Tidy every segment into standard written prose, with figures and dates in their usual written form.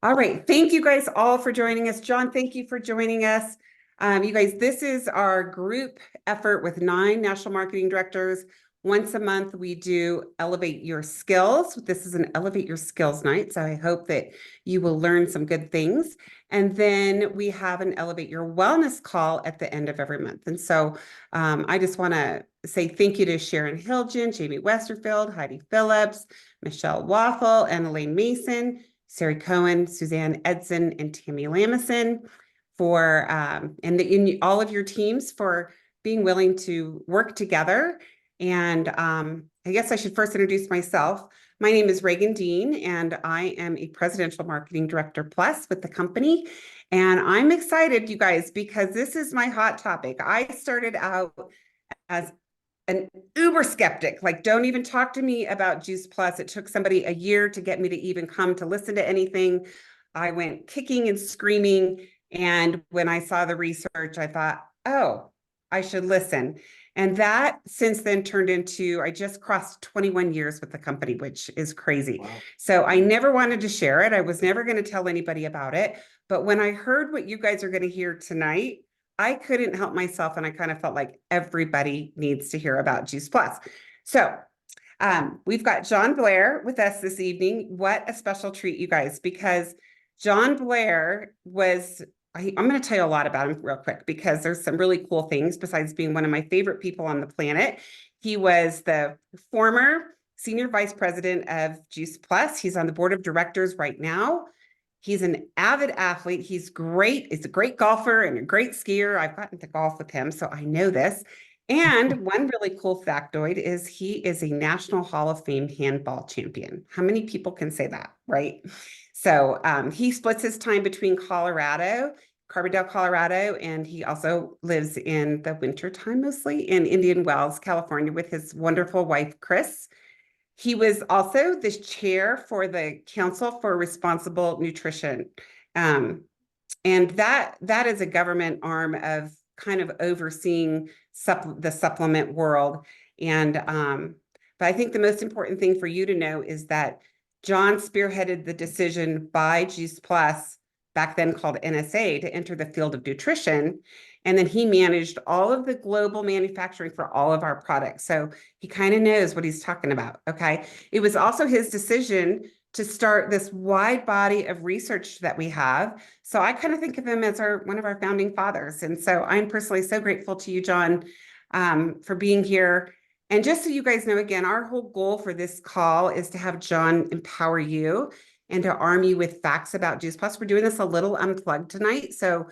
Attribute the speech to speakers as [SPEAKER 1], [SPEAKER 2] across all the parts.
[SPEAKER 1] All right. Thank you guys all for joining us. John, thank you for joining us. You guys, this is our group effort with 9 national marketing directors. Once a month, we do Elevate Your Skills. This is an Elevate Your Skills night. So I hope that you will learn some good things. And then we have an Elevate Your Wellness call at the end of every month. And so I just want to say thank you to Sharon Hilgen, Jamie Westerfield, Heidi Phillips, Michelle Waffle, and Elaine Mason, Sari Cohen, Suzanne Edson, and Tammy Lamison for in all of your teams for being willing to work together. And I guess I should first introduce myself. My name is Reagan Dean, and I am a Presidential Marketing Director Plus with the company. And I'm excited, you guys, because this is my hot topic. I started out as an uber skeptic, like don't even talk to me about Juice Plus. It took somebody a year to get me to even come to listen to anything. I went kicking and screaming. And when I saw the research, I thought, oh, I should listen. And that since then turned into, I just crossed 21 years with the company, which is crazy. Wow. So I never wanted to share it. I was never going to tell anybody about it. But when I heard what you guys are going to hear tonight, I couldn't help myself, and I kind of felt like everybody needs to hear about Juice Plus. So we've got John Blair with us this evening. What a special treat, you guys, because John Blair was, I'm going to tell you a lot about him real quick because there's some really cool things besides being one of my favorite people on the planet. He was the former senior vice president of Juice Plus. He's on the board of directors right now. He's an avid athlete. He's great. He's a great golfer and a great skier. I've gotten to golf with him, so I know this. And one really cool factoid is he is a National Hall of Fame handball champion. How many people can say that, right? So he splits his time between Colorado, Carbondale, Colorado, and he also lives in the wintertime mostly in Indian Wells, California, with his wonderful wife, Chris. He was also the chair for the Council for Responsible Nutrition. And that is a government arm of kind of overseeing the supplement world. And but I think the most important thing for you to know is that John spearheaded the decision by Juice Plus, back then called NSA, to enter the field of nutrition. And then he managed all of the global manufacturing for all of our products. So he kind of knows what he's talking about. Okay. It was also his decision to start this wide body of research that we have. So I kind of think of him as one of our founding fathers. And so I'm personally so grateful to you, John, for being here. And just so you guys know, again, our whole goal for this call is to have John empower you and to arm you with facts about Juice Plus. We're doing this a little unplugged tonight. So,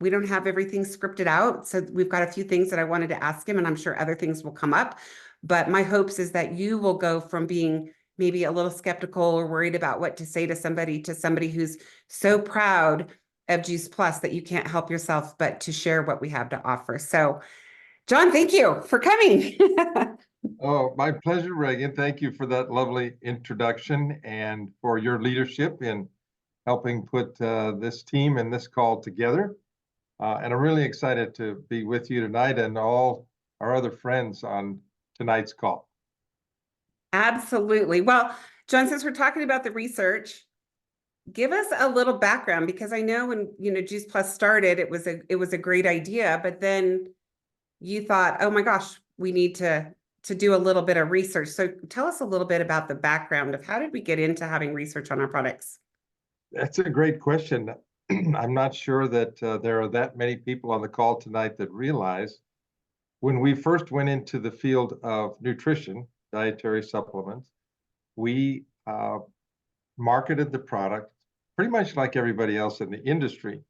[SPEAKER 1] we don't have everything scripted out. So we've got a few things that I wanted to ask him, and I'm sure other things will come up. But my hopes is that you will go from being maybe a little skeptical or worried about what to say to somebody who's so proud of Juice Plus that you can't help yourself but to share what we have to offer. So, John, thank you for coming.
[SPEAKER 2] Oh, my pleasure, Reagan. Thank you for that lovely introduction and for your leadership in helping put this team and this call together. And I'm really excited to be with you tonight and all our other friends on tonight's call.
[SPEAKER 1] Absolutely. Well, John, since we're talking about the research, give us a little background, because I know when Juice Plus started, it was a great idea, but then you thought, oh my gosh, we need to do a little bit of research. So tell us a little bit about the background of how did we get into having research on our products?
[SPEAKER 2] That's a great question. I'm not sure that there are that many people on the call tonight that realize when we first went into the field of nutrition, dietary supplements, we marketed the product pretty much like everybody else in the industry.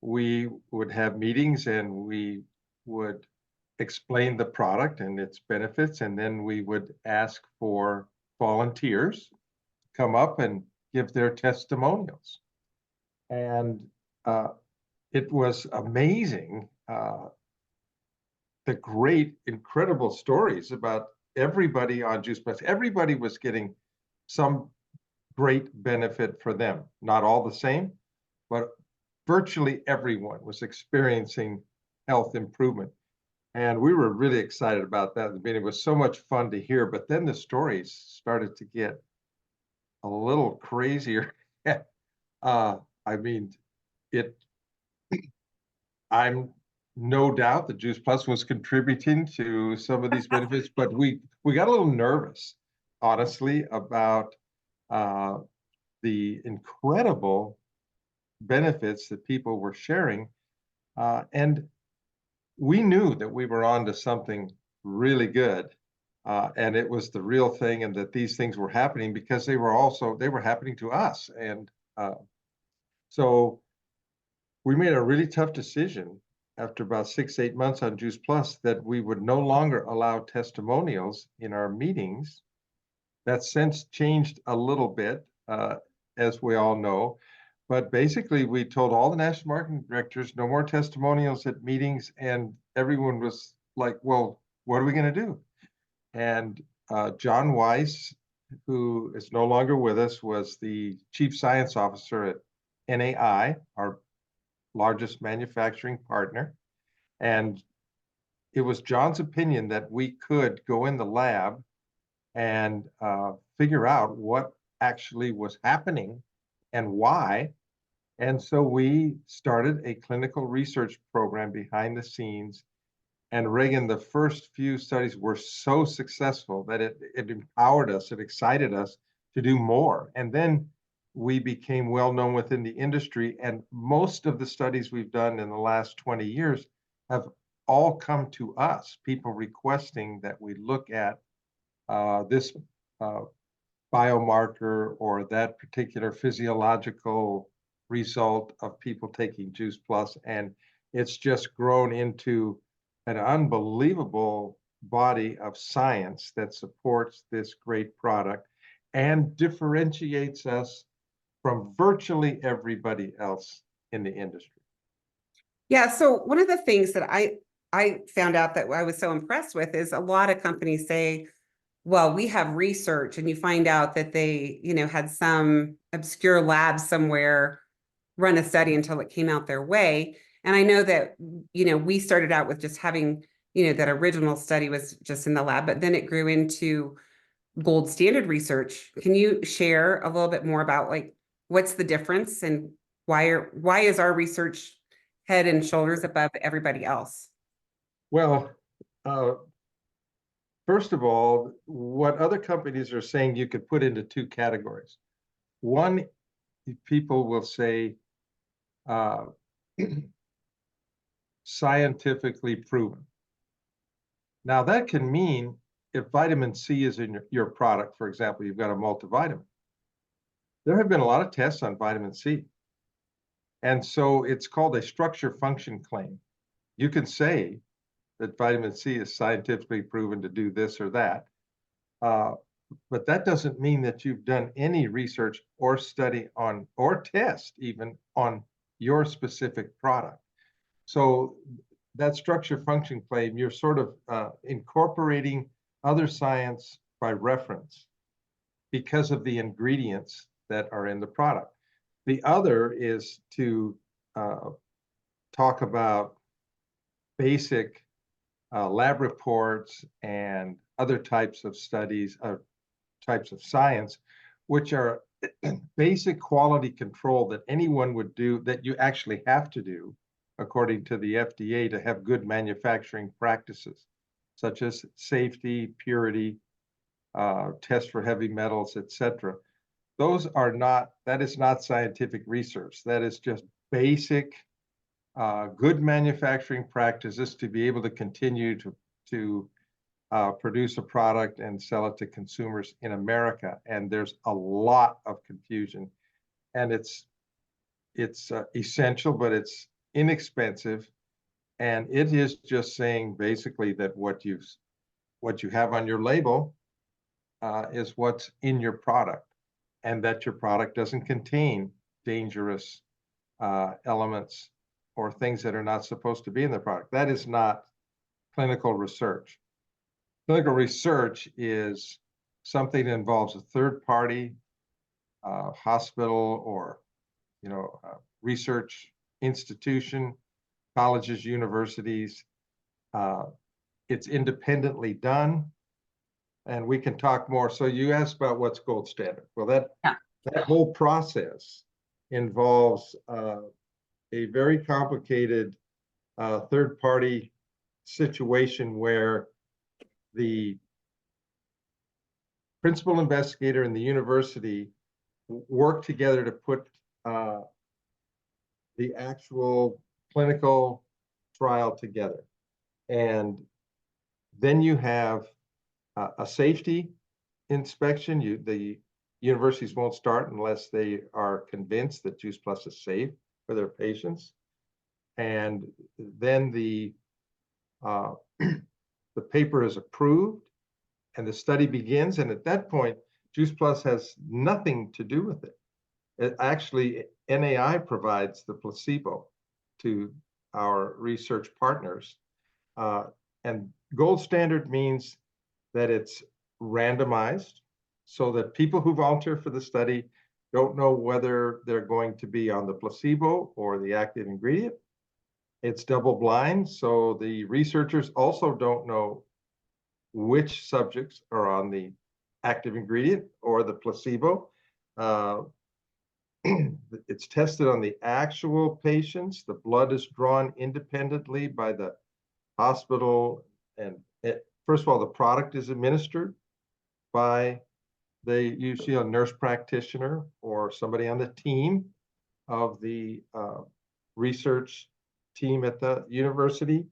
[SPEAKER 2] We would have meetings and we would explain the product and its benefits, and then we would ask for volunteers to come up and give their testimonials. And it was amazing, the great, incredible stories about everybody on Juice Plus. Everybody was getting some great benefit for them. Not all the same, but virtually everyone was experiencing health improvement. And we were really excited about that. I mean, it was so much fun to hear, but then the stories started to get a little crazier I mean, it, I'm no doubt that Juice Plus was contributing to some of these benefits, but we got a little nervous, honestly, about uh, the incredible benefits that people were sharing. And we knew that we were on to something really good. And it was the real thing, and that these things were happening because they were happening to us. And so we made a really tough decision after about 6, 8 months on Juice Plus that we would no longer allow testimonials in our meetings. That's since changed a little bit, as we all know. But basically, we told all the national marketing directors no more testimonials at meetings, and everyone was like, well, what are we going to do? And John Weiss, who is no longer with us, was the chief science officer at NAI, our largest manufacturing partner. And it was John's opinion that we could go in the lab and figure out what actually was happening and why. And so we started a clinical research program behind the scenes. And Reagan, the first few studies were so successful that it empowered us, it excited us to do more. And then we became well known within the industry. And most of the studies we've done in the last 20 years have all come to us, people requesting that we look at this biomarker or that particular physiological result of people taking Juice Plus. And it's just grown into an unbelievable body of science that supports this great product and differentiates us from virtually everybody else in the industry.
[SPEAKER 1] Yeah, so one of the things that I found out that I was so impressed with is a lot of companies say, well, we have research, and you find out that they, had some obscure lab somewhere run a study until it came out their way. And I know that, we started out with just having, that original study was just in the lab, but then it grew into gold standard research. Can you share a little bit more about like what's the difference and why is our research head and shoulders above everybody else?
[SPEAKER 2] Well, first of all, what other companies are saying you could put into two categories. One, people will say scientifically proven. Now that can mean if vitamin C is in your product, for example, you've got a multivitamin. There have been a lot of tests on vitamin C. And so it's called a structure function claim. You can say that vitamin C is scientifically proven to do this or that. But that doesn't mean that you've done any research or study on, or test even on your specific product. So that structure function claim, you're sort of incorporating other science by reference because of the ingredients that are in the product. The other is to talk about basic lab reports and other types of studies, types of science, which are basic quality control that anyone would do, that you actually have to do according to the FDA to have good manufacturing practices, such as safety, purity, test for heavy metals, etc. Those are not, that is not scientific research. That is just basic, good manufacturing practices to be able to continue to produce a product and sell it to consumers in America. And there's a lot of confusion, and it's essential, but it's inexpensive. And it is just saying basically that what you have on your label is what's in your product, and that your product doesn't contain dangerous elements or things that are not supposed to be in the product. That is not clinical research. Clinical research is something that involves a third party, hospital, or research institution, colleges, universities. It's independently done, and we can talk more. So you asked about what's gold standard. Well,
[SPEAKER 1] Yeah.
[SPEAKER 2] that whole process involves a very complicated third-party situation where the principal investigator and the university work together to put the actual clinical trial together. And then you have a safety inspection. The universities won't start unless they are convinced that Juice Plus is safe for their patients. And then the paper is approved and the study begins. And at that point, Juice Plus has nothing to do with it. Actually, NAI provides the placebo to our research partners. And gold standard means that it's randomized so that people who volunteer for the study don't know whether they're going to be on the placebo or the active ingredient. It's double blind, so the researchers also don't know which subjects are on the active ingredient or the placebo. It's tested on the actual patients. The blood is drawn independently by the hospital. And first of all, the product is administered by usually a nurse practitioner or somebody on the team of the research team at the university.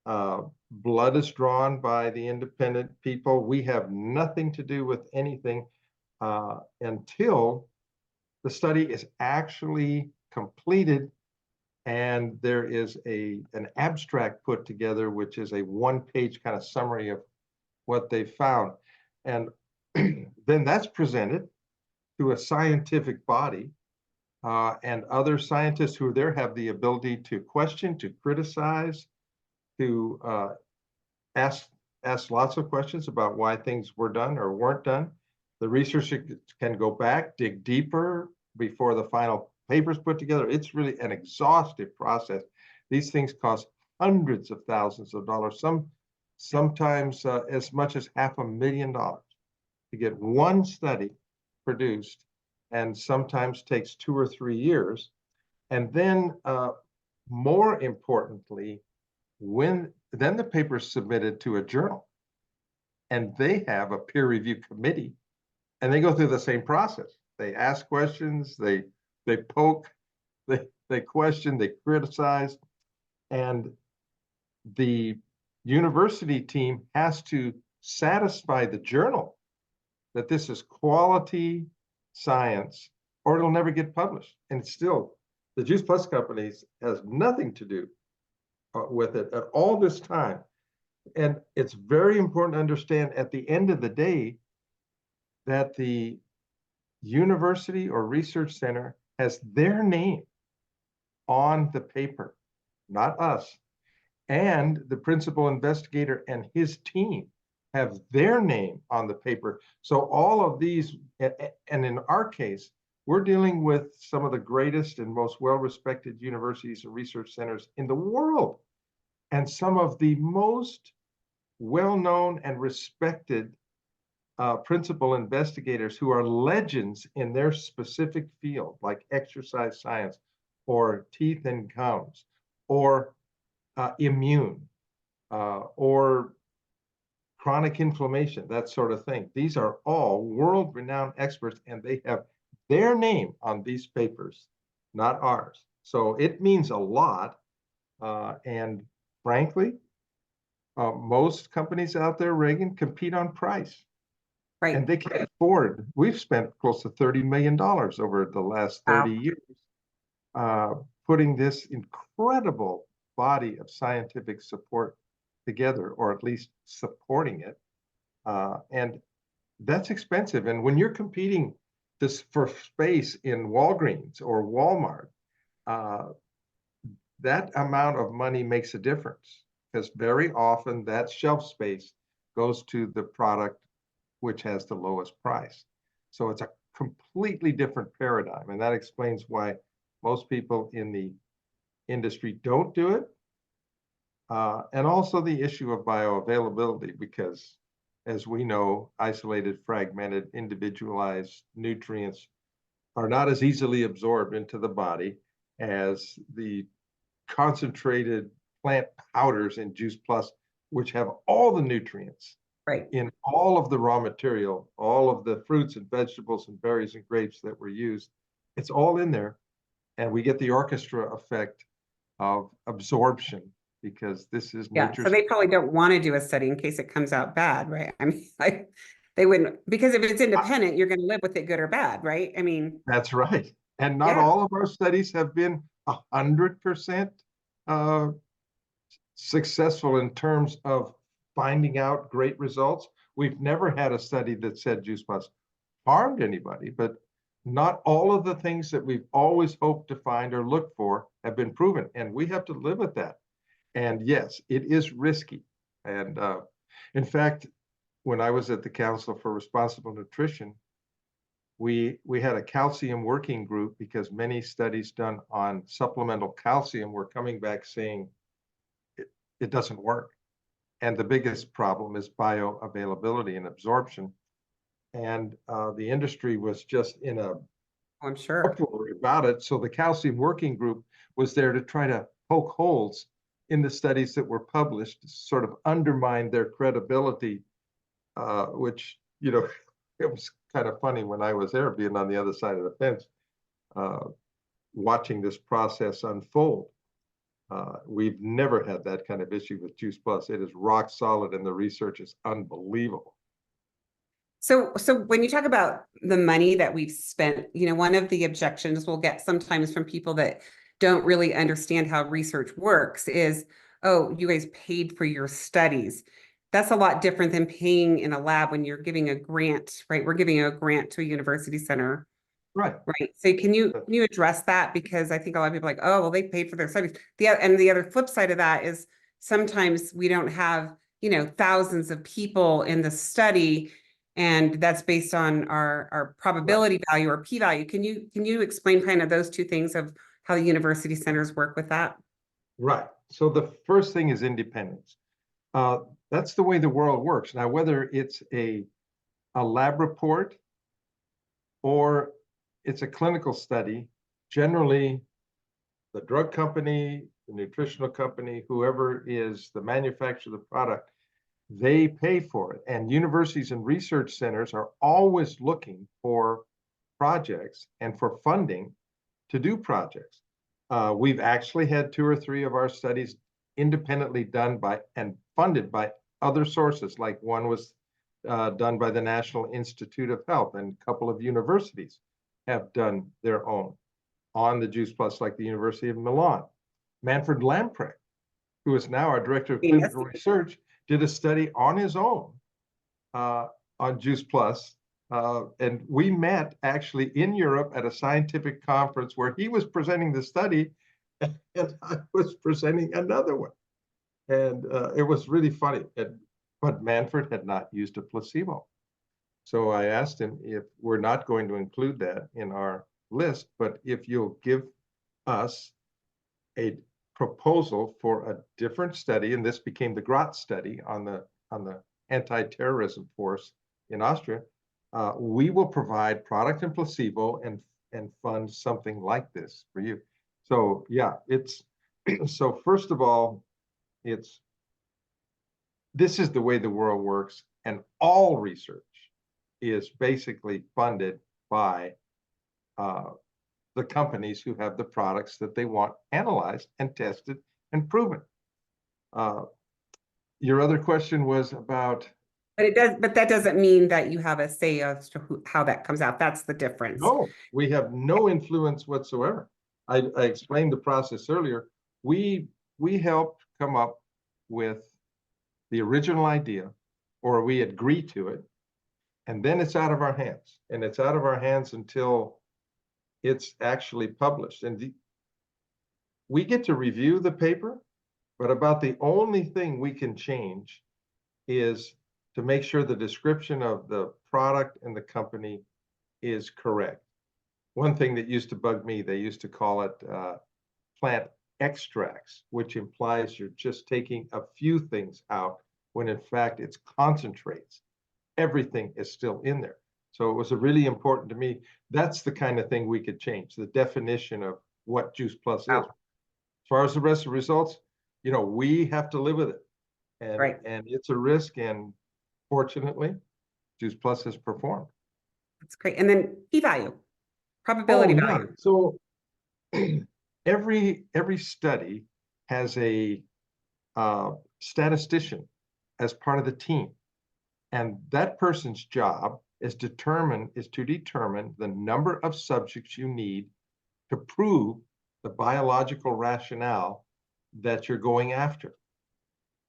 [SPEAKER 2] Blood is drawn by the independent people. We have nothing to do with anything until the study is actually completed and there is an abstract put together, which is a one-page kind of summary of what they found. And then that's presented to a scientific body, and other scientists who are there have the ability to question, to criticize, to ask lots of questions about why things were done or weren't done. The researcher can go back, dig deeper before the final paper's put together. It's really an exhaustive process. These things cost hundreds of thousands of dollars, sometimes as much as $500,000 to get one study produced, and sometimes takes 2 or 3 years. And then more importantly, then the paper is submitted to a journal and they have a peer review committee and they go through the same process. They ask questions, they poke, they question, they criticize, and the university team has to satisfy the journal that this is quality science or it'll never get published. And still, the Juice Plus companies has nothing to do with it at all this time. And it's very important to understand at the end of the day that the university or research center has their name on the paper, not us. And the principal investigator and his team have their name on the paper. So all of these, and in our case, we're dealing with some of the greatest and most well-respected universities and research centers in the world, and some of the most well-known and respected principal investigators who are legends in their specific field, like exercise science or teeth and gums or immune or chronic inflammation, that sort of thing. These are all world-renowned experts, and they have their name on these papers, not ours. So it means a lot. And frankly, most companies out there, Reagan, compete on price.
[SPEAKER 1] Right.
[SPEAKER 2] And they can afford. We've spent close to $30 million over the last 30 years putting this incredible body of scientific support together, or at least supporting it. And that's expensive. And when you're competing for space in Walgreens or Walmart, that amount of money makes a difference, because very often that shelf space goes to the product which has the lowest price. So it's a completely different paradigm. And that explains why most people in the industry don't do it. And also the issue of bioavailability, because as we know, isolated, fragmented, individualized nutrients are not as easily absorbed into the body as the concentrated plant powders in Juice Plus, which have all the nutrients
[SPEAKER 1] Right.
[SPEAKER 2] in all of the raw material, all of the fruits and vegetables and berries and grapes that were used. It's all in there. And we get the orchestra effect of absorption because this is
[SPEAKER 1] Yeah. So
[SPEAKER 2] nature's.
[SPEAKER 1] they probably don't want to do a study in case it comes out bad, right? I mean, like they wouldn't, because if it's independent, you're going to live with it good or bad, right? I mean,
[SPEAKER 2] That's right. And not
[SPEAKER 1] yeah.
[SPEAKER 2] all of our studies have been 100% uh, successful in terms of finding out great results. We've never had a study that said Juice Plus harmed anybody, but not all of the things that we've always hoped to find or look for have been proven, and we have to live with that. And yes, it is risky. And in fact, when I was at the Council for Responsible Nutrition, we had a calcium working group because many studies done on supplemental calcium were coming back saying it doesn't work. And the biggest problem is bioavailability and absorption. And the industry was just in a
[SPEAKER 1] I'm sure.
[SPEAKER 2] uproar about it. So the calcium working group was there to try to poke holes in the studies that were published, to sort of undermine their credibility, which, you know, it was kind of funny when I was there, being on the other side of the fence, uh, watching this process unfold. We've never had that kind of issue with Juice Plus. It is rock solid, and the research is unbelievable.
[SPEAKER 1] So when you talk about the money that we've spent, one of the objections we'll get sometimes from people that don't really understand how research works is, oh, you guys paid for your studies. That's a lot different than paying in a lab when you're giving a grant, right? We're giving a grant to a university center,
[SPEAKER 2] Right.
[SPEAKER 1] right? So can you address that? Because I think a lot of people are like, oh, well, they paid for their studies. And the other flip side of that is sometimes we don't have, thousands of people in the study, and that's based on our probability value or p-value. Can you explain kind of those two things of how the university centers work with that?
[SPEAKER 2] Right. So the first thing is independence. Uh, that's the way the world works. Now, whether it's a lab report or it's a clinical study, generally the drug company, the nutritional company, whoever is the manufacturer of the product, they pay for it. And universities and research centers are always looking for projects and for funding to do projects. We've actually had 2 or 3 of our studies independently done by and funded by other sources, like one was done by the National Institute of Health, and a couple of universities have done their own on the Juice Plus, like the University of Milan. Manfred Lamprecht, who is now our director of clinical research, did a study on his own on Juice Plus. And we met actually in Europe at a scientific conference where he was presenting the study and I was presenting another one. And it was really funny. But Manfred had not used a placebo. So I asked him if we're not going to include that in our list, but if you'll give us a proposal for a different study, and this became the Grot study on the anti-terrorism force in Austria, we will provide product and placebo and fund something like this for you. So yeah, it's so first of all, this is the way the world works, and all research is basically funded by the companies who have the products that they want analyzed and tested and proven. Your other question was about.
[SPEAKER 1] But that doesn't mean that you have a say as to how that comes out. That's the difference.
[SPEAKER 2] No, we have no influence whatsoever. I explained the process earlier. We helped come up with the original idea, or we agree to it, and then it's out of our hands. And it's out of our hands until it's actually published. And we get to review the paper, but about the only thing we can change is to make sure the description of the product and the company is correct. One thing that used to bug me, they used to call it plant extracts, which implies you're just taking a few things out when in fact it's concentrates. Everything is still in there. So it was a really important to me. That's the kind of thing we could change, the definition of what Juice Plus is.
[SPEAKER 1] Wow.
[SPEAKER 2] As far as the rest of the results, we have to live with it.
[SPEAKER 1] Right.
[SPEAKER 2] And it's a risk. And fortunately, Juice Plus has performed.
[SPEAKER 1] That's great. And then p-value,
[SPEAKER 2] Oh,
[SPEAKER 1] probability
[SPEAKER 2] yeah.
[SPEAKER 1] value.
[SPEAKER 2] So every study has a statistician as part of the team. And that person's job is to determine the number of subjects you need to prove the biological rationale that you're going after,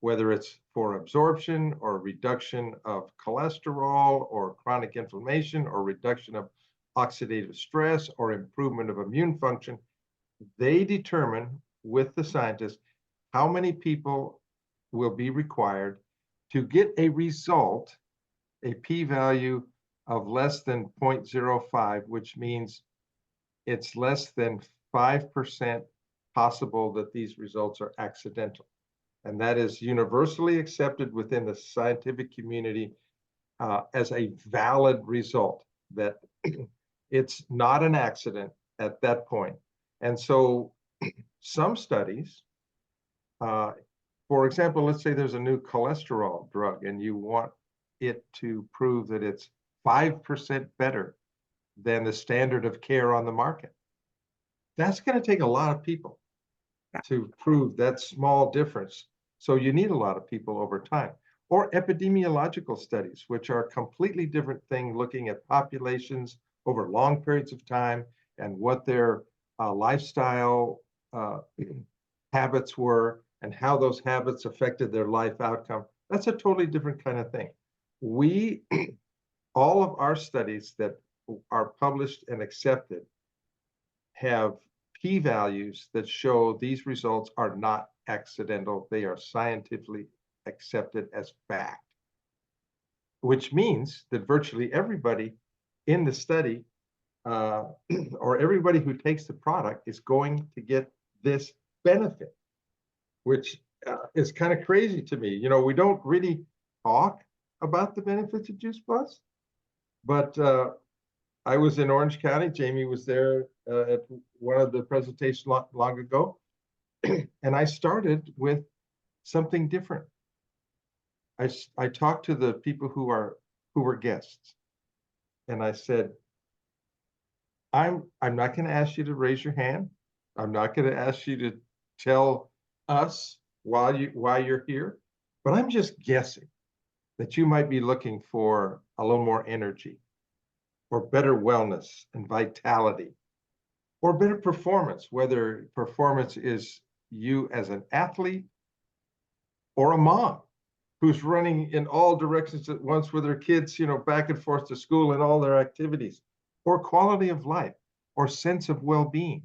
[SPEAKER 2] whether it's for absorption or reduction of cholesterol or chronic inflammation or reduction of oxidative stress or improvement of immune function. They determine with the scientists how many people will be required to get a result, a p-value of less than 0.05, which means it's less than 5% possible that these results are accidental. And that is universally accepted within the scientific community as a valid result, that it's not an accident at that point. And so some studies, for example, let's say there's a new cholesterol drug and you want it to prove that it's 5% better than the standard of care on the market. That's going to take a lot of people to prove that small difference. So you need a lot of people over time. Or epidemiological studies, which are a completely different thing, looking at populations over long periods of time and what their lifestyle habits were and how those habits affected their life outcome. That's a totally different kind of thing. All of our studies that are published and accepted have p-values that show these results are not accidental. They are scientifically accepted as fact, which means that virtually everybody in the study or everybody who takes the product is going to get this benefit, which is kind of crazy to me. We don't really talk about the benefits of Juice Plus, but I was in Orange County. Jamie was there at one of the presentations long ago. And I started with something different. I talked to the people who were guests. And I said, I'm not going to ask you to raise your hand. I'm not going to ask you to tell us why you're here. But I'm just guessing that you might be looking for a little more energy, or better wellness and vitality, or better performance, whether performance is you as an athlete or a mom who's running in all directions at once with her kids, back and forth to school and all their activities, or quality of life, or sense of well-being.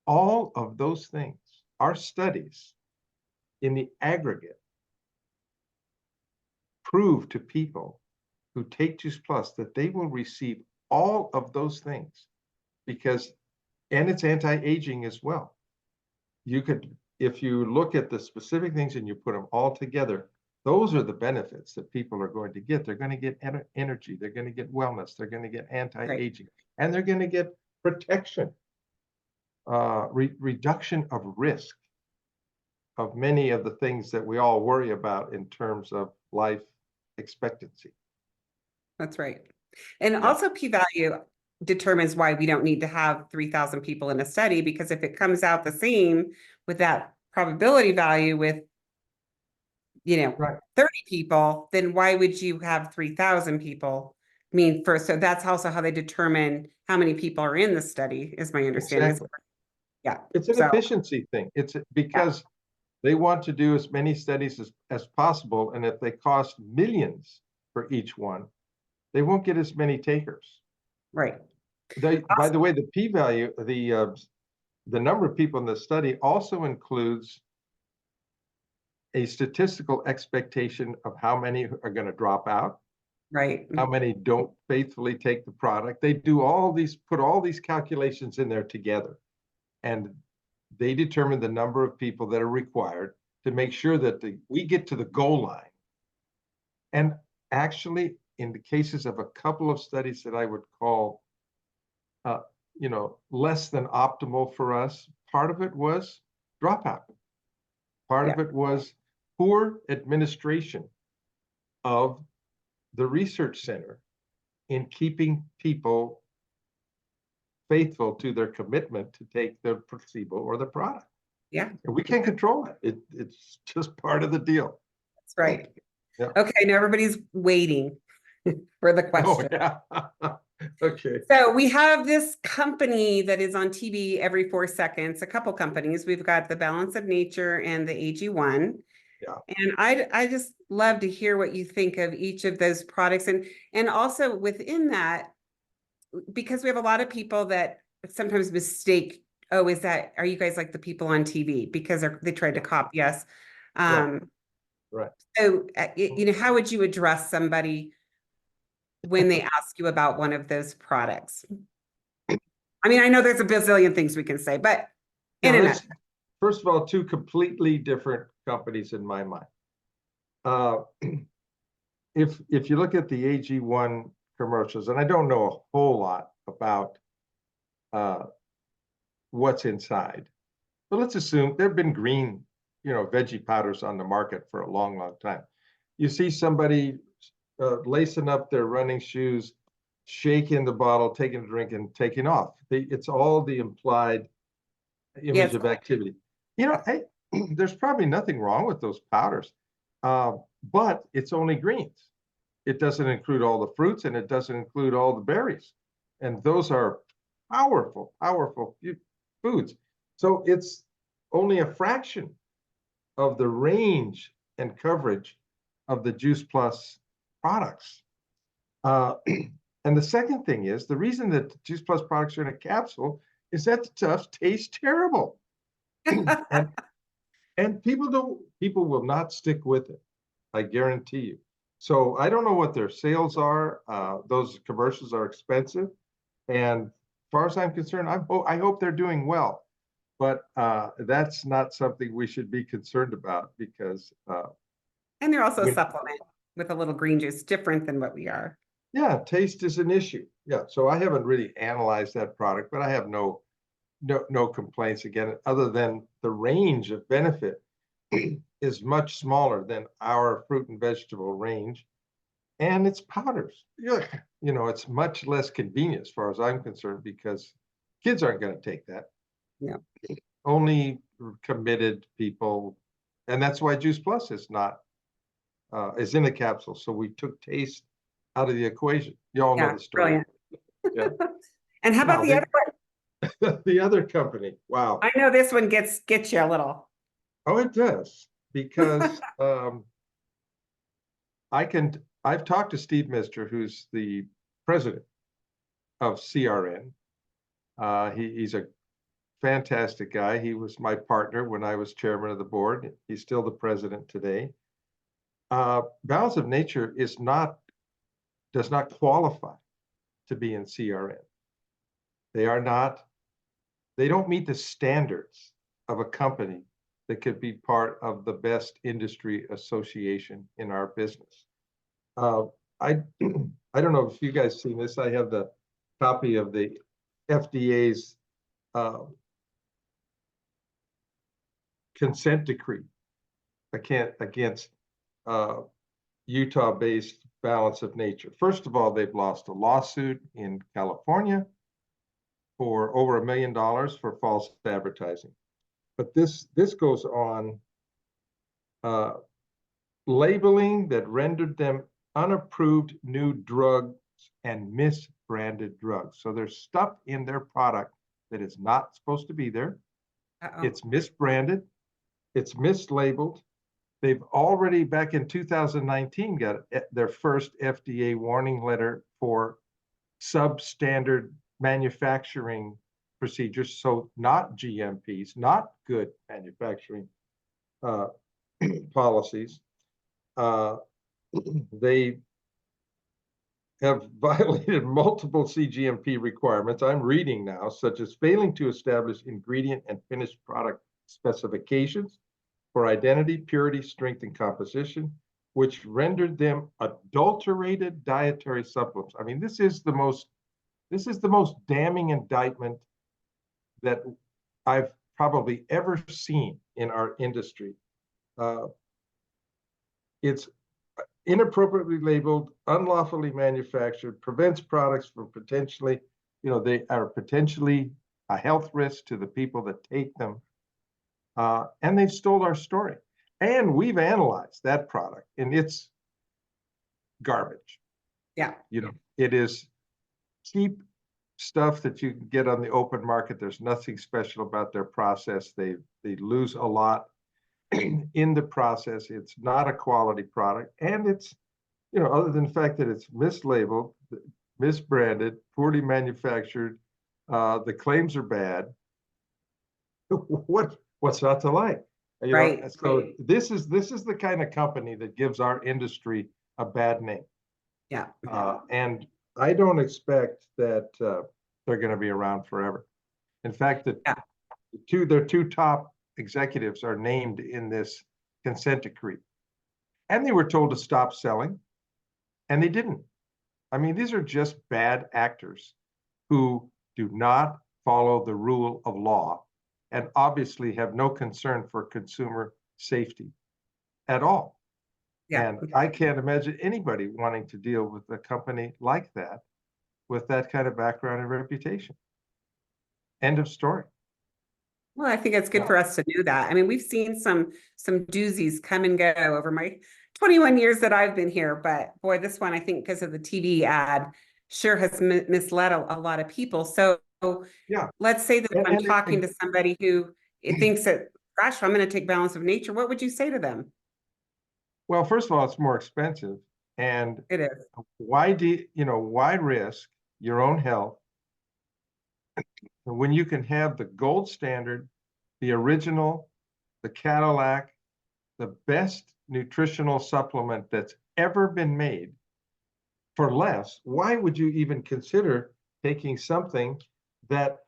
[SPEAKER 2] All of those things, our studies in the aggregate prove to people who take Juice Plus that they will receive all of those things, and it's anti-aging as well. If you look at the specific things and you put them all together, those are the benefits that people are going to get. They're going to get energy, they're going to get wellness, they're going to get anti-aging, and they're going to get protection, reduction of risk of many of the things that we all worry about in terms of life expectancy.
[SPEAKER 1] That's right. And also p-value determines why we don't need to have 3,000 people in a study, because if it comes out the same with that probability value with 30 people, then why would you have 3,000 people? So that's also how they determine how many people are in the study, is my understanding.
[SPEAKER 2] Exactly.
[SPEAKER 1] Yeah.
[SPEAKER 2] It's an efficiency thing. It's because they want to do as many studies as possible. And if they cost millions for each one, they won't get as many takers.
[SPEAKER 1] Right.
[SPEAKER 2] By the way, the p-value, the number of people in the study also includes a statistical expectation of how many are going to drop out,
[SPEAKER 1] right?
[SPEAKER 2] How many don't faithfully take the product. They do put all these calculations in there together, and they determine the number of people that are required to make sure that we get to the goal line. And actually, in the cases of a couple of studies that I would call, less than optimal for us, part of it was dropout. Part of it was poor administration of the research center in keeping people faithful to their commitment to take the placebo or the product.
[SPEAKER 1] Yeah,
[SPEAKER 2] And we can't control it. It's just part of the deal.
[SPEAKER 1] that's right.
[SPEAKER 2] Yeah.
[SPEAKER 1] Okay, now everybody's waiting for the
[SPEAKER 2] Oh,
[SPEAKER 1] question.
[SPEAKER 2] yeah. Okay.
[SPEAKER 1] So we have this company that is on TV every 4 seconds, a couple companies. We've got the Balance of Nature and the AG1.
[SPEAKER 2] Yeah.
[SPEAKER 1] And I just love to hear what you think of each of those products. And also within that, because we have a lot of people that sometimes mistake, oh, are you guys like the people on TV? Because they tried to copy us.
[SPEAKER 2] Right.
[SPEAKER 1] So, how would you address somebody when they ask you about one of those products? I mean, I know there's a bazillion things we can say, but in a nutshell.
[SPEAKER 2] First of all, two completely different companies in my mind. If you look at the AG1 commercials, and I don't know a whole lot about what's inside, but let's assume there have been green, veggie powders on the market for a long, long time. You see somebody lacing up their running shoes, shaking the bottle, taking a drink, and taking off. It's all the implied image of activity. Hey, there's probably nothing wrong with those powders, but it's only greens. It doesn't include all the fruits, and it doesn't include all the berries. And those are powerful, powerful foods. So it's only a fraction of the range and coverage of the Juice Plus products. And the second thing is, the reason that the Juice Plus products are in a capsule is that the stuff tastes terrible. and people will not stick with it. I guarantee you. So I don't know what their sales are. Those commercials are expensive. And as far as I'm concerned, I hope they're doing well. But that's not something we should be concerned about because.
[SPEAKER 1] And they're also a supplement with a little green juice, different than what we are.
[SPEAKER 2] Yeah, taste is an issue. Yeah, so I haven't really analyzed that product, but I have no complaints again, other than the range of benefit is much smaller than our fruit and vegetable range, and it's powders. It's much less convenient as far as I'm concerned because kids aren't going to take that.
[SPEAKER 1] Yeah.
[SPEAKER 2] Only committed people, and that's why Juice Plus is not is in a capsule. So we took taste out of the equation. You all know the story.
[SPEAKER 1] Brilliant.
[SPEAKER 2] Yeah.
[SPEAKER 1] And how about the other one?
[SPEAKER 2] The other company. Wow.
[SPEAKER 1] I know this one gets you a little.
[SPEAKER 2] Oh, it does, because I've talked to Steve Mister, who's the president of CRN. He's a fantastic guy. He was my partner when I was chairman of the board. He's still the president today. Balance of Nature does not qualify to be in CRN. They don't meet the standards of a company that could be part of the best industry association in our business. I don't know if you guys seen this. I have the copy of the FDA's consent decree against Utah-based Balance of Nature. First of all, they've lost a lawsuit in California for over $1 million for false advertising. But this goes on labeling that rendered them unapproved new drugs and misbranded drugs. So there's stuff in their product that is not supposed to be there. It's misbranded. It's mislabeled. They've already, back in 2019, got their first FDA warning letter for substandard manufacturing procedures. So not GMPs, not good manufacturing policies. They have violated multiple CGMP requirements, I'm reading now, such as failing to establish ingredient and finished product specifications for identity, purity, strength, and composition, which rendered them adulterated dietary supplements. I mean, this is the most damning indictment that I've probably ever seen in our industry. It's inappropriately labeled, unlawfully manufactured, prevents products from potentially, they are potentially a health risk to the people that take them. And they've stole our story. And we've analyzed that product, and it's garbage.
[SPEAKER 1] Yeah.
[SPEAKER 2] It is cheap stuff that you can get on the open market. There's nothing special about their process. They lose a lot in the process. It's not a quality product, and it's, other than the fact that it's mislabeled, misbranded, poorly manufactured, the claims are bad. What's not to like?
[SPEAKER 1] Right.
[SPEAKER 2] So this is the kind of company that gives our industry a bad name.
[SPEAKER 1] Yeah.
[SPEAKER 2] And I don't expect that they're going to be around forever. In fact, their two top executives are named in this consent decree, and they were told to stop selling, and they didn't. I mean, these are just bad actors who do not follow the rule of law and obviously have no concern for consumer safety at all.
[SPEAKER 1] Yeah.
[SPEAKER 2] And I can't imagine anybody wanting to deal with a company like that with that kind of background and reputation. End of story.
[SPEAKER 1] Well, I think it's good for us to do that. I mean, we've seen some doozies come and go over my 21 years that I've been here, but boy, this one, I think because of the TV ad, sure has misled a lot of people. So let's say that if I'm talking to somebody who thinks that, gosh, I'm going to take balance of nature, what would you say to them?
[SPEAKER 2] Well, first of all, it's more expensive. And
[SPEAKER 1] it is.
[SPEAKER 2] Why risk your own health when you can have the gold standard, the original, the Cadillac, the best nutritional supplement that's ever been made for less? Why would you even consider taking something that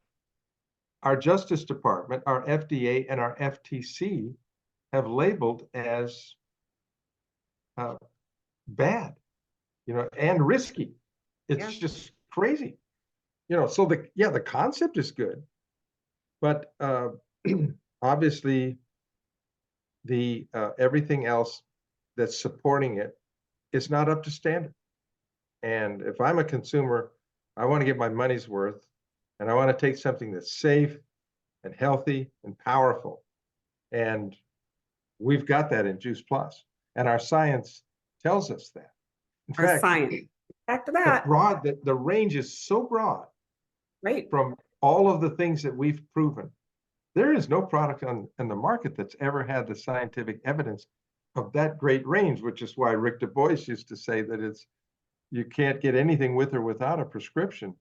[SPEAKER 2] our Justice Department, our FDA, and our FTC have labeled as bad, and risky? It's just crazy. So the concept is good, but obviously the everything else that's supporting it is not up to standard. And if I'm a consumer, I want to get my money's worth, and I want to take something that's safe and healthy and powerful. And we've got that in Juice Plus, and our science tells us that. In fact,
[SPEAKER 1] back to that.
[SPEAKER 2] The range is so broad.
[SPEAKER 1] Right.
[SPEAKER 2] From all of the things that we've proven, there is no product on the market that's ever had the scientific evidence of that great range, which is why Rick Du Bois used to say that you can't get anything with or without a prescription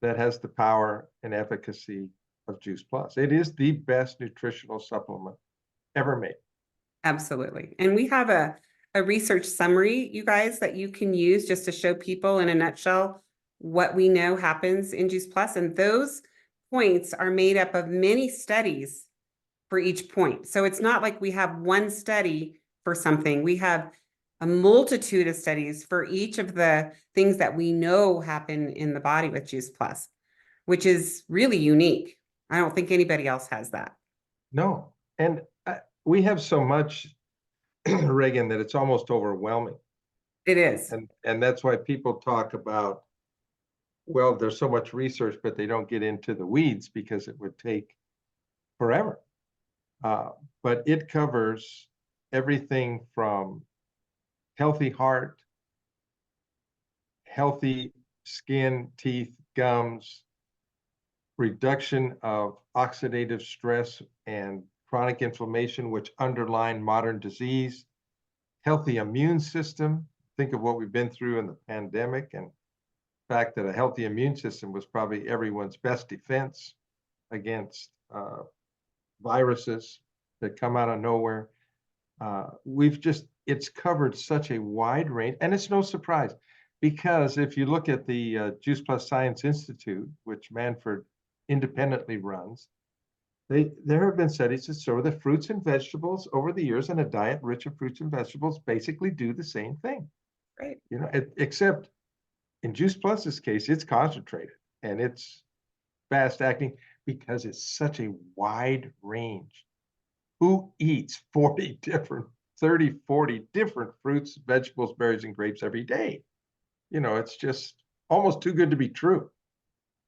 [SPEAKER 2] that has the power and efficacy of Juice Plus. It is the best nutritional supplement ever made.
[SPEAKER 1] Absolutely. And we have a research summary, you guys, that you can use just to show people in a nutshell what we know happens in Juice Plus. And those points are made up of many studies for each point. So it's not like we have one study for something. We have a multitude of studies for each of the things that we know happen in the body with Juice Plus, which is really unique. I don't think anybody else has that.
[SPEAKER 2] No. And we have so much, Reagan, that it's almost overwhelming.
[SPEAKER 1] It is.
[SPEAKER 2] And that's why people talk about, well, there's so much research, but they don't get into the weeds because it would take forever. But it covers everything from healthy heart, healthy skin, teeth, gums, reduction of oxidative stress and chronic inflammation, which underline modern disease, healthy immune system. Think of what we've been through in the pandemic, and the fact that a healthy immune system was probably everyone's best defense against viruses that come out of nowhere. It's covered such a wide range, and it's no surprise, because if you look at the Juice Plus Science Institute, which Manfred independently runs, There have been studies that show that fruits and vegetables over the years, and a diet rich in fruits and vegetables basically do the same thing.
[SPEAKER 1] Right.
[SPEAKER 2] Except in Juice Plus's case, it's concentrated and it's fast acting because it's such a wide range. Who eats 30, 40 different fruits, vegetables, berries, and grapes every day? It's just almost too good to be true,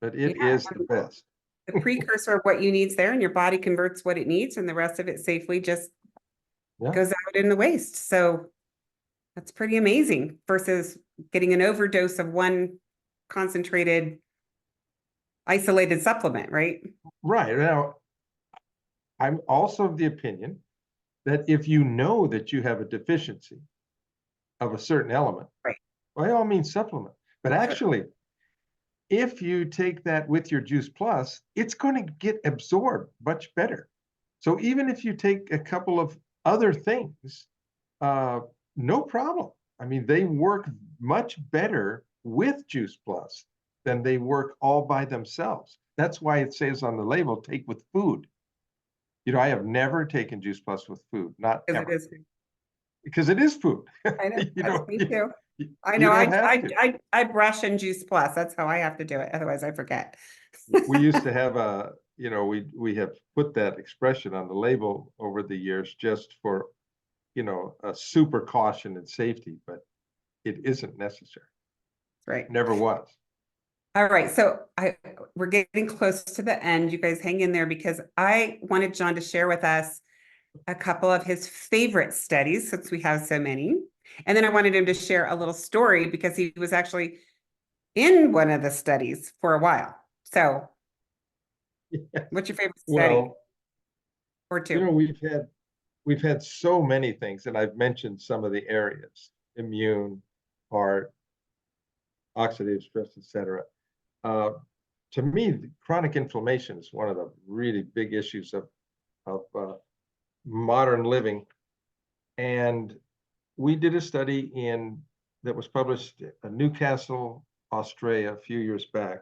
[SPEAKER 2] but it
[SPEAKER 1] Yeah.
[SPEAKER 2] is the best.
[SPEAKER 1] The precursor of what you need's there, and your body converts what it needs, and the rest of it safely just goes out in the waste. So that's pretty amazing versus getting an overdose of one concentrated, isolated supplement, right?
[SPEAKER 2] Right. Now, I'm also of the opinion that if you know that you have a deficiency of a certain element,
[SPEAKER 1] Right.
[SPEAKER 2] by all means supplement. But
[SPEAKER 1] Sure.
[SPEAKER 2] actually, if you take that with your Juice Plus, it's going to get absorbed much better. So even if you take a couple of other things, no problem. I mean, they work much better with Juice Plus than they work all by themselves. That's why it says on the label, take with food. I have never taken Juice Plus with food, not
[SPEAKER 1] Because
[SPEAKER 2] ever.
[SPEAKER 1] it is.
[SPEAKER 2] Because it is food.
[SPEAKER 1] I know. That's me too. I
[SPEAKER 2] You
[SPEAKER 1] know.
[SPEAKER 2] don't have to.
[SPEAKER 1] I brush and Juice Plus. That's how I have to do it. Otherwise, I forget.
[SPEAKER 2] We used to have we have put that expression on the label over the years just for, a super caution and safety, but it isn't necessary.
[SPEAKER 1] Right.
[SPEAKER 2] Never was.
[SPEAKER 1] All right. So we're getting close to the end. You guys hang in there because I wanted John to share with us a couple of his favorite studies since we have so many. And then I wanted him to share a little story because he was actually in one of the studies for a while. So what's your favorite study?
[SPEAKER 2] Well,
[SPEAKER 1] Or two?
[SPEAKER 2] we've had so many things, and I've mentioned some of the areas: immune, heart, oxidative stress, etc. Uh, to me, chronic inflammation is one of the really big issues of modern living. And we did a study that was published in Newcastle, Australia, a few years back,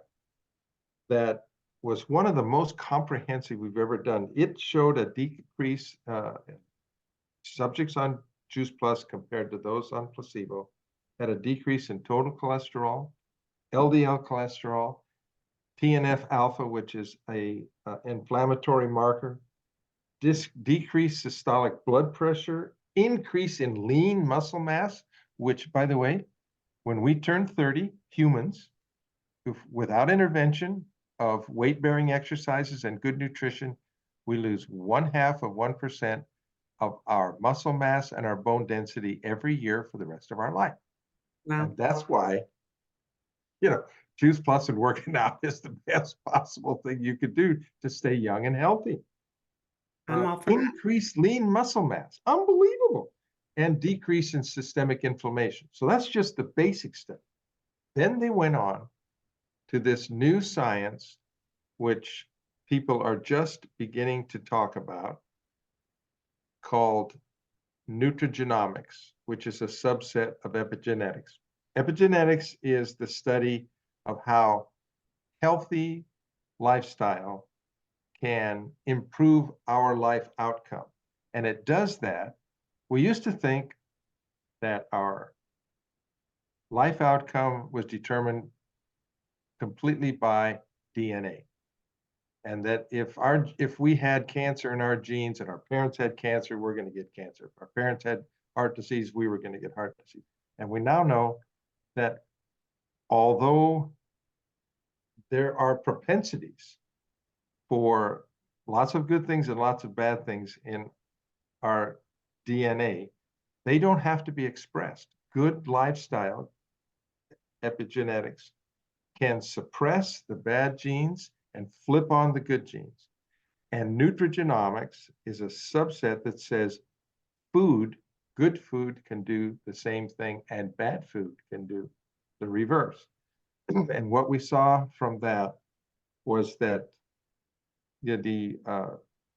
[SPEAKER 2] that was one of the most comprehensive we've ever done. It showed a decrease subjects on Juice Plus compared to those on placebo, had a decrease in total cholesterol, LDL cholesterol, TNF alpha, which is a inflammatory marker, decrease systolic blood pressure, increase in lean muscle mass, which, by the way, when we turn 30, humans, without intervention of weight-bearing exercises and good nutrition, we lose 0.5% of our muscle mass and our bone density every year for the rest of our life.
[SPEAKER 1] Wow.
[SPEAKER 2] And that's why, Juice Plus and working out is the best possible thing you could do to stay young and healthy.
[SPEAKER 1] I'm all for that.
[SPEAKER 2] Increase lean muscle mass, unbelievable, and decrease in systemic inflammation. So that's just the basic stuff. Then they went on to this new science, which people are just beginning to talk about, called nutrigenomics, which is a subset of epigenetics. Epigenetics is the study of how healthy lifestyle can improve our life outcome. And it does that. We used to think that our life outcome was determined completely by DNA. And that if we had cancer in our genes and our parents had cancer, we're going to get cancer. If our parents had heart disease, we were going to get heart disease. And we now know that although there are propensities for lots of good things and lots of bad things in our DNA, they don't have to be expressed. Good lifestyle epigenetics can suppress the bad genes and flip on the good genes. And nutrigenomics is a subset that says good food can do the same thing, and bad food can do the reverse. And what we saw from that was that the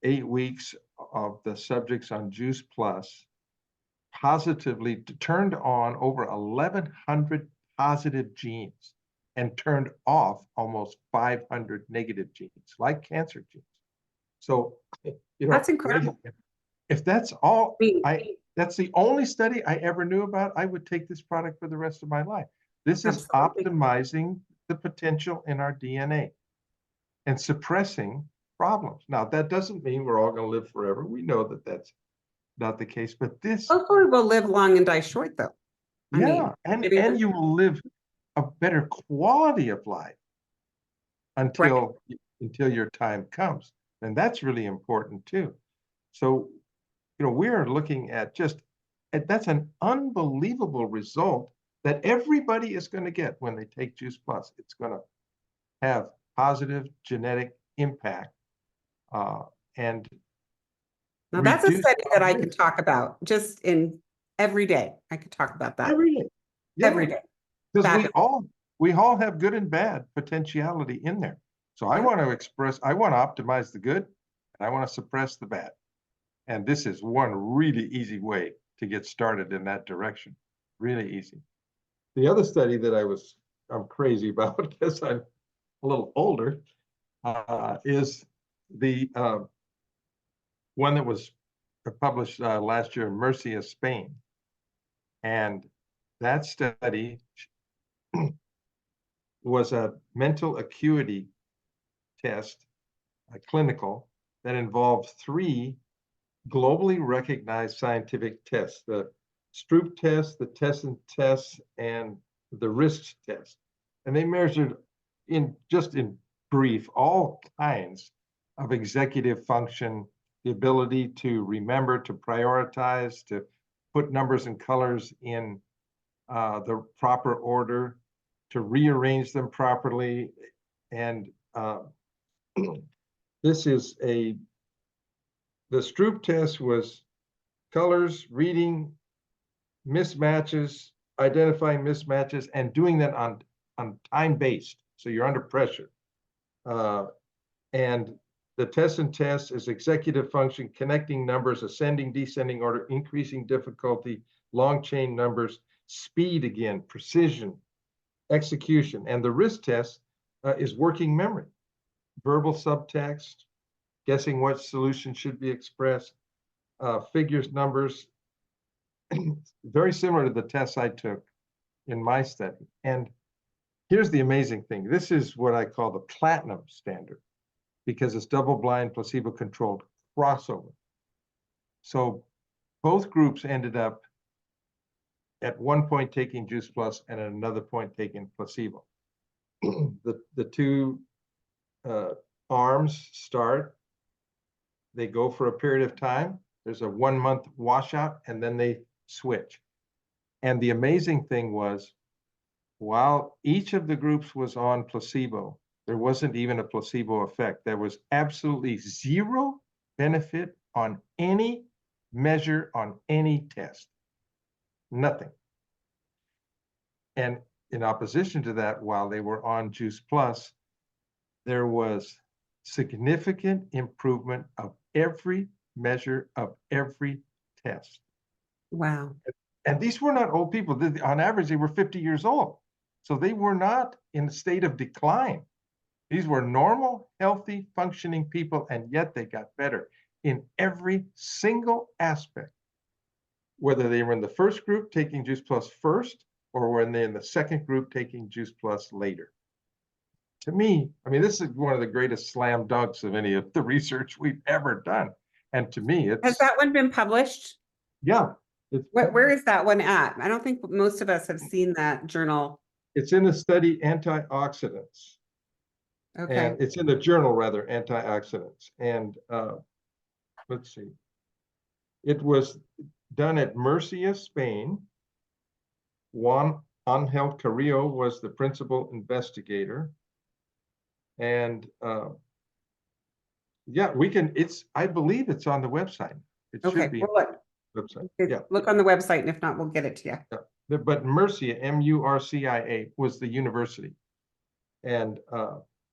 [SPEAKER 2] 8 weeks of the subjects on Juice Plus positively turned on over 1,100 positive genes and turned off almost 500 negative genes, like cancer genes. So,
[SPEAKER 1] That's incredible.
[SPEAKER 2] if that's all,
[SPEAKER 1] Me.
[SPEAKER 2] that's the only study I ever knew about, I would take this product for the rest of my life. This is
[SPEAKER 1] Absolutely.
[SPEAKER 2] optimizing the potential in our DNA and suppressing problems. Now, that doesn't mean we're all going to live forever. We know that that's not the case, but this,
[SPEAKER 1] Hopefully we'll live long and die short, though. I mean,
[SPEAKER 2] and you will live a better quality of life until your time comes. And that's really important too. So, we're looking at that's an unbelievable result that everybody is going to get when they take Juice Plus. It's going to have positive genetic impact and
[SPEAKER 1] now that's a
[SPEAKER 2] reduce
[SPEAKER 1] study that I could talk about just in every day. I could talk about that
[SPEAKER 2] every day.
[SPEAKER 1] every day.
[SPEAKER 2] Because
[SPEAKER 1] Fabulous.
[SPEAKER 2] we all have good and bad potentiality in there. So I want to optimize the good and I want to suppress the bad. And this is one really easy way to get started in that direction. Really easy. The other study that I'm crazy about because I'm a little older is the one that was published last year in Murcia, Spain. And that study was a mental acuity test, a clinical, that involved 3 globally recognized scientific tests: the Stroop test, the Tessin test, and the RISK test. And they measured, in brief, all kinds of executive function, the ability to remember, to prioritize, to put numbers and colors in the proper order, to rearrange them properly. And this is the Stroop test was colors, reading, mismatches, identifying mismatches, and doing that on time-based. So you're under pressure. And the Tessin test is executive function, connecting numbers, ascending, descending order, increasing difficulty, long chain numbers, speed again, precision, execution. And the RISK test is working memory, verbal subtext, guessing what solution should be expressed, figures, numbers, very similar to the tests I took in my study. And here's the amazing thing. This is what I call the platinum standard because it's double-blind, placebo-controlled crossover. So both groups ended up at one point taking Juice Plus and at another point taking placebo. The 2 arms start, they go for a period of time. There's a 1-month washout, and then they switch. And the amazing thing was, while each of the groups was on placebo, there wasn't even a placebo effect. There was absolutely 0 benefit on any measure on any test. Nothing. And in opposition to that, while they were on Juice Plus, there was significant improvement of every measure of every test.
[SPEAKER 1] Wow.
[SPEAKER 2] And these were not old people. On average, they were 50 years old. So they were not in a state of decline. These were normal, healthy, functioning people, and yet they got better in every single aspect, whether they were in the first group taking Juice Plus first, or when they're in the second group taking Juice Plus later. To me, I mean, this is one of the greatest slam dunks of any of the research we've ever done. And to me,
[SPEAKER 1] Has that one been published?
[SPEAKER 2] Yeah.
[SPEAKER 1] Where is that one at? I don't think most of us have seen that journal.
[SPEAKER 2] It's in the study Antioxidants.
[SPEAKER 1] Okay.
[SPEAKER 2] And it's in the journal, rather, Antioxidants. And let's see. It was done at Murcia, Spain. Juan Angel Carrillo was the principal investigator. And yeah, I believe it's on the website. It should be
[SPEAKER 1] Well,
[SPEAKER 2] on the website.
[SPEAKER 1] yeah. Look on the website, and if not, we'll get it to you.
[SPEAKER 2] Yeah. But Murcia, Murcia, was the university. And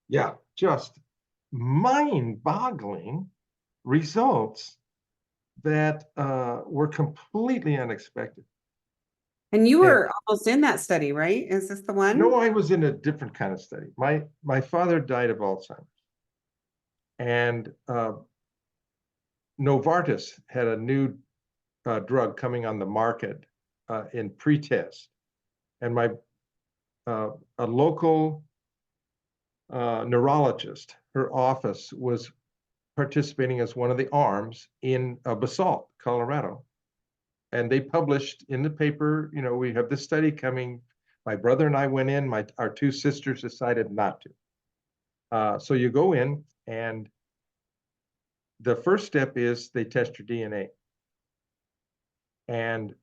[SPEAKER 2] yeah, just mind-boggling results that were completely unexpected.
[SPEAKER 1] And you were almost in that study, right? Is this the one?
[SPEAKER 2] No, I was in a different kind of study. My father died of Alzheimer's. And Novartis had a new drug coming on the market in pre-test, and a local neurologist, her office was participating as one of the arms in Basalt, Colorado. And they published in the paper, we have this study coming. My brother and I went in, our two sisters decided not to. So you go in, and the first step is they test your DNA. And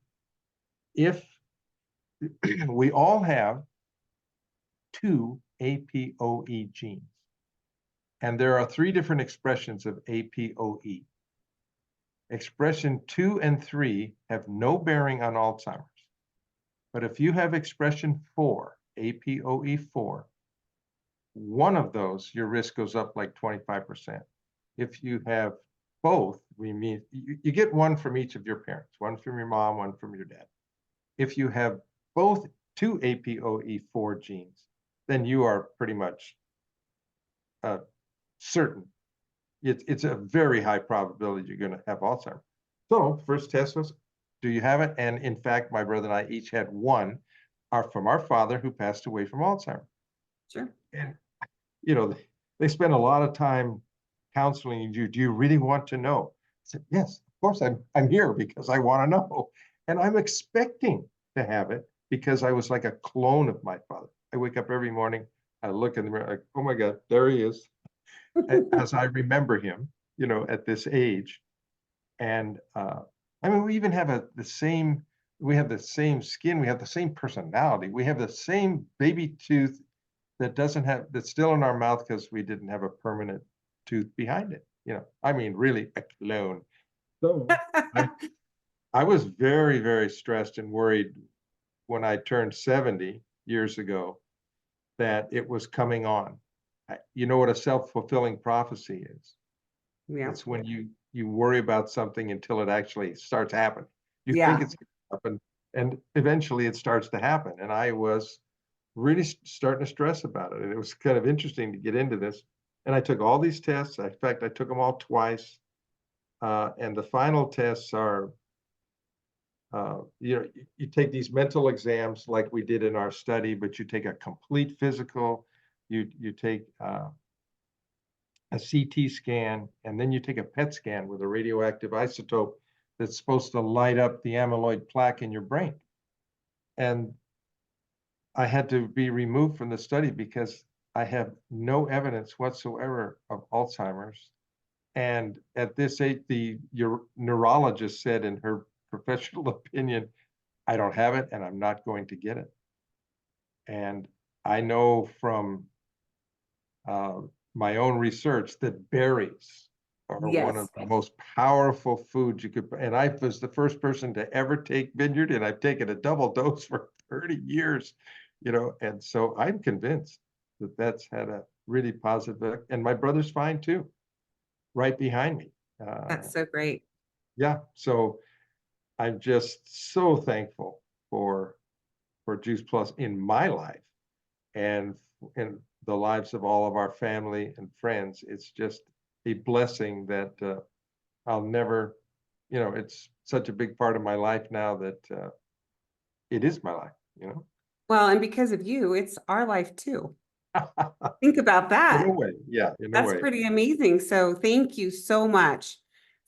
[SPEAKER 2] if we all have 2 APOE genes, and there are 3 different expressions of APOE. Expression 2 and 3 have no bearing on Alzheimer's. But if you have expression 4, APOE4, one of those, your risk goes up like 25%. If you have both, you get one from each of your parents, one from your mom, one from your dad. If you have both 2 APOE4 genes, then you are pretty much certain. It's a very high probability you're going to have Alzheimer's. So first test was, do you have it? And in fact, my brother and I each had one from our father who passed away from Alzheimer's.
[SPEAKER 1] Sure.
[SPEAKER 2] And, they spend a lot of time counseling you. Do you really want to know? I said, yes, of course I'm here because I want to know. And I'm expecting to have it because I was like a clone of my father. I wake up every morning, I look in the mirror, like, oh my God, there he is. As I remember him, at this age. And we even have we have the same skin, we have the same personality, we have the same baby tooth that's still in our mouth because we didn't have a permanent tooth behind it. Really a clone. So I was very, very stressed and worried when I turned 70 years ago that it was coming on. You know what a self-fulfilling prophecy is?
[SPEAKER 1] Yeah.
[SPEAKER 2] It's when you worry about something until it actually starts happening. You
[SPEAKER 1] Yeah.
[SPEAKER 2] think it's going to happen, and eventually it starts to happen. And I was really starting to stress about it. And it was kind of interesting to get into this. And I took all these tests. In fact, I took them all twice. And the final tests are, you take these mental exams like we did in our study, but you take a complete physical. You take a CT scan, and then you take a PET scan with a radioactive isotope that's supposed to light up the amyloid plaque in your brain. And I had to be removed from the study because I have no evidence whatsoever of Alzheimer's. And at this age, your neurologist said in her professional opinion, I don't have it and I'm not going to get it. And I know from my own research that berries are one of the most powerful foods you could. And I was the first person to ever take vineyard, and I've taken a double dose for 30 years, and so I'm convinced that that's had a really positive effect. And my brother's fine too, right behind me.
[SPEAKER 1] That's so great.
[SPEAKER 2] Yeah. So I'm just so thankful for Juice Plus in my life and in the lives of all of our family and friends. It's just a blessing that I'll never, it's such a big part of my life now that it is my life.
[SPEAKER 1] Well, and because of you, it's our life too. Think about that.
[SPEAKER 2] In a way, yeah, in a way.
[SPEAKER 1] That's pretty amazing. So thank you so much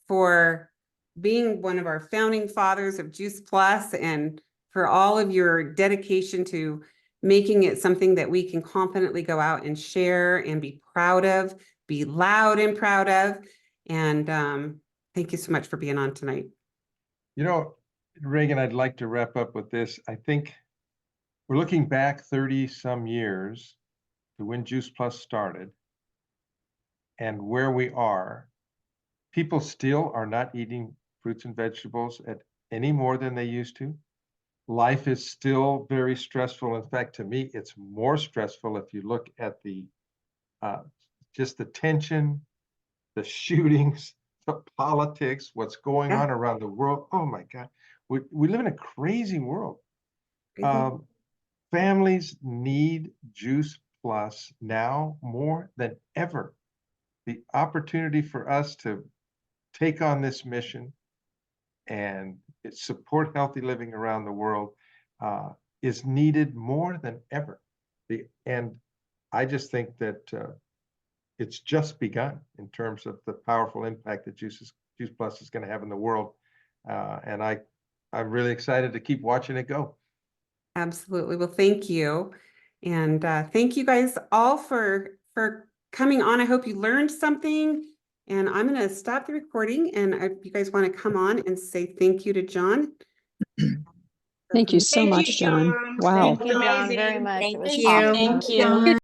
[SPEAKER 1] for being one of our founding fathers of Juice Plus, and for all of your dedication to making it something that we can confidently go out and share and be proud of, be loud and proud of. And thank you so much for being on tonight.
[SPEAKER 2] Reagan, I'd like to wrap up with this. I think we're looking back 30 some years to when Juice Plus started and where we are. People still are not eating fruits and vegetables any more than they used to. Life is still very stressful. In fact, to me, it's more stressful if you look at just the tension, the shootings, the politics, what's going on around the world. Oh my God, we live in a crazy world. Families need Juice Plus now more than ever. The opportunity for us to take on this mission and support healthy living around the world is needed more than ever. And I just think that it's just begun in terms of the powerful impact that Juice Plus is going to have in the world. And I'm really excited to keep watching it go.
[SPEAKER 1] Absolutely. Well, thank you. And thank you guys all for coming on. I hope you learned something. And I'm going to stop the recording. And if you guys want to come on and say thank you to John.
[SPEAKER 3] Thank you so much, John. Wow.
[SPEAKER 4] Thank you, John, very much. It was
[SPEAKER 5] Thank you.
[SPEAKER 4] awesome.
[SPEAKER 5] Thank you.